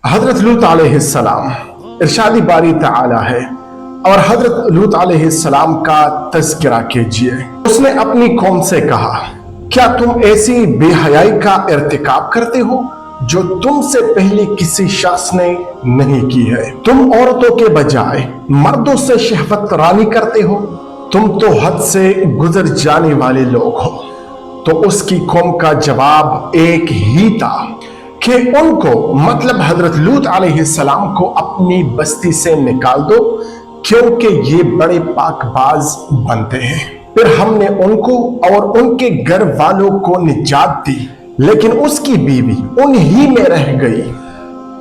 حضرت لوط علیہ السلام ارشادی باری تعالی ہے اور حضرت لوط علیہ السلام کا تذکرہ کیجئے۔ اس نے اپنی قوم سے کہا، کیا تم ایسی بے حیائی کا ارتکاب کرتے ہو جو تم سے پہلے کسی شخص نے نہیں کی ہے؟ تم عورتوں کے بجائے مردوں سے شہوت رانی کرتے ہو، تم تو حد سے گزر جانے والے لوگ ہو۔ تو اس کی قوم کا جواب ایک ہی تھا کہ ان کو مطلب حضرت لوط علیہ السلام کو اپنی بستی سے نکال دو، کیونکہ یہ بڑے پاک باز بنتے ہیں۔ پھر ہم نے ان کو اور ان کے گھر والوں کو نجات دی، لیکن اس کی بیوی انہی میں رہ گئی،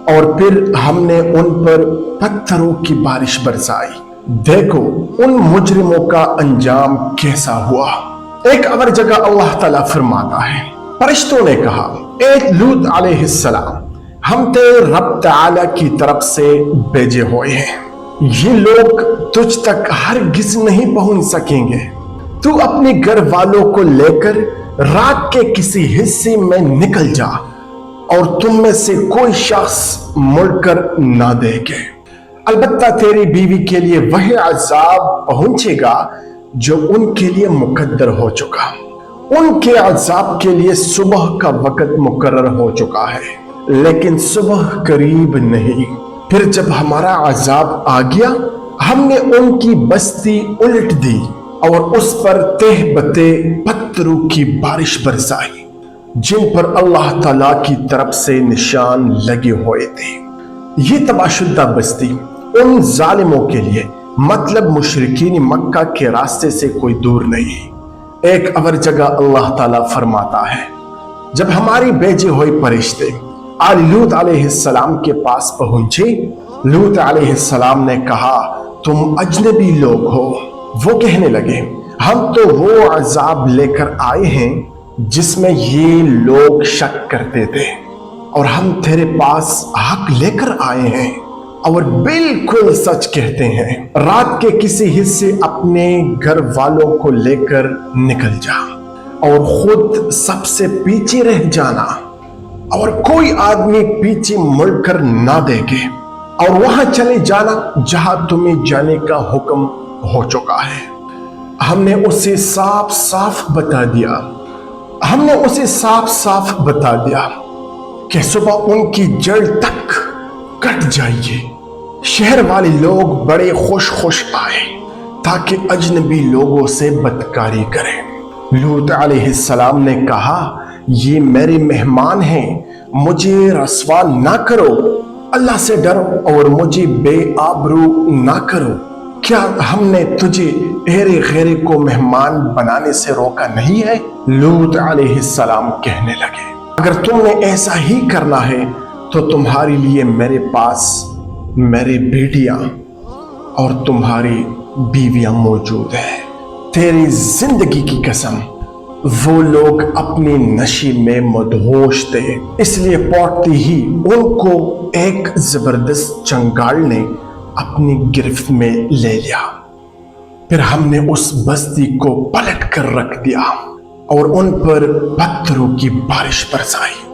اور پھر ہم نے ان پر پتھروں کی بارش برسائی۔ دیکھو ان مجرموں کا انجام کیسا ہوا۔ ایک اور جگہ اللہ تعالیٰ فرماتا ہے، فرشتوں نے کہا، اے لوط علیہ السلام، ہم تیرے رب تعالیٰ کی طرف سے بھیجے ہوئے ہیں، یہ لوگ تجھ تک ہرگز نہیں پہنچ سکیں گے۔ تو اپنے گھر والوں کو لے کر رات کے کسی حصے میں نکل جا، اور تم میں سے کوئی شخص مڑ کر نہ دیکھے۔ البتہ تیری بیوی کے لیے وہی عذاب پہنچے گا جو ان کے لیے مقدر ہو چکا۔ ان کے عذاب کے لیے صبح کا وقت مقرر ہو چکا ہے، لیکن صبح قریب نہیں۔ پھر جب ہمارا عذاب آ گیا، ہم نے ان کی بستی الٹ دی اور اس پر تہ بتہ پتھروں کی بارش برسائی، جن پر اللہ تعالیٰ کی طرف سے نشان لگے ہوئے تھے۔ یہ تباہ شدہ بستی ان ظالموں کے لیے مطلب مشرکین مکہ کے راستے سے کوئی دور نہیں۔ ایک اور جگہ اللہ تعالیٰ فرماتا ہے، جب ہماری بھیجے ہوئے فرشتے آل لوط علیہ السلام کے پاس پہنچے، لوط علیہ السلام نے کہا، تم اجنبی لوگ ہو۔ وہ کہنے لگے، ہم تو وہ عذاب لے کر آئے ہیں جس میں یہ لوگ شک کرتے تھے، اور ہم تیرے پاس حق لے کر آئے ہیں اور بالکل سچ کہتے ہیں۔ رات کے کسی حصے اپنے گھر والوں کو لے کر نکل جا، اور خود سب سے پیچھے رہ جانا، اور کوئی آدمی پیچھے مڑ کر نہ دیکھے، اور وہاں چلے جانا جہاں تمہیں جانے کا حکم ہو چکا ہے۔ ہم نے اسے صاف صاف بتا دیا کہ صبح ان کی جڑ تک کٹ جائیے۔ شہر والے لوگ بڑے خوش آئے تاکہ اجنبی لوگوں سے بدکاری کریں۔ لوط علیہ السلام نے کہا، یہ میرے مہمان ہیں، مجھے رسوا نہ کرو، اللہ سے ڈرو اور مجھے بے آبرو نہ کرو۔ کیا ہم نے تجھے غیرے کو مہمان بنانے سے روکا نہیں ہے؟ لوط علیہ السلام کہنے لگے، اگر تم نے ایسا ہی کرنا ہے تو تمہارے لیے میرے پاس میری بیٹیاں اور تمہاری بیویاں موجود ہیں۔ تیری زندگی کی قسم، وہ لوگ اپنی نشے میں مدہوش تھے، اس لیے پوٹتے ہی ان کو ایک زبردست چنگال نے اپنی گرفت میں لے لیا۔ پھر ہم نے اس بستی کو پلٹ کر رکھ دیا اور ان پر پتھروں کی بارش برسائی۔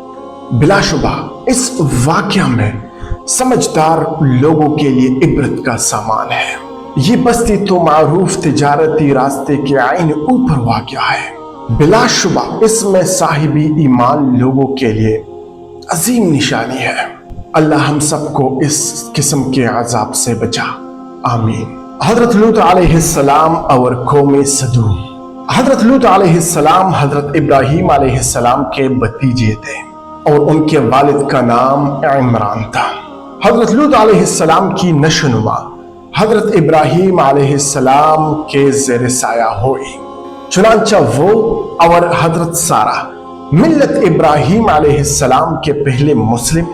بلا شبہ اس واقعہ میں سمجھدار لوگوں کے لیے عبرت کا سامان ہے۔ یہ بستی تو معروف تجارتی راستے کے عین اوپر واقع ہے۔ بلا شبہ اس میں صاحبی ایمان لوگوں کے لیے عظیم نشانی ہے۔ اللہ ہم سب کو اس قسم کے عذاب سے بچا، آمین۔ حضرت لوط علیہ السلام اور قوم سدوم۔ حضرت لوط علیہ السلام حضرت ابراہیم علیہ السلام کے بھتیجے تھے، اور ان کے والد کا نام عمران تھا۔ حضرت لوط علیہ السلام کی نشوونما حضرت ابراہیم علیہ السلام کے زیر سایہ ہوئی، چنانچہ وہ اور حضرت سارہ ملت ابراہیم علیہ السلام کے پہلے مسلم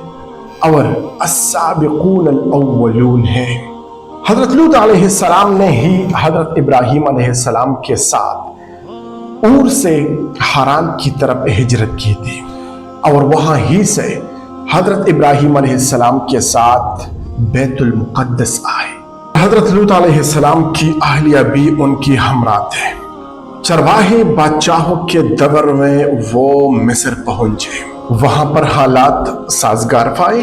اور السابقون الاولون ہیں۔ حضرت لوط علیہ السلام نے ہی حضرت ابراہیم علیہ السلام کے ساتھ اور سے حران کی طرف ہجرت کی تھی، اور وہاں ہی سے حضرت ابراہیم علیہ السلام کے ساتھ بیت المقدس آئے۔ حضرت لوط علیہ السلام کی اہلیہ بھی ان کی ہمراہ تھے۔ چرواہے بادشاہوں کے دور میں وہ مصر پہنچے، وہاں پر حالات سازگار پائے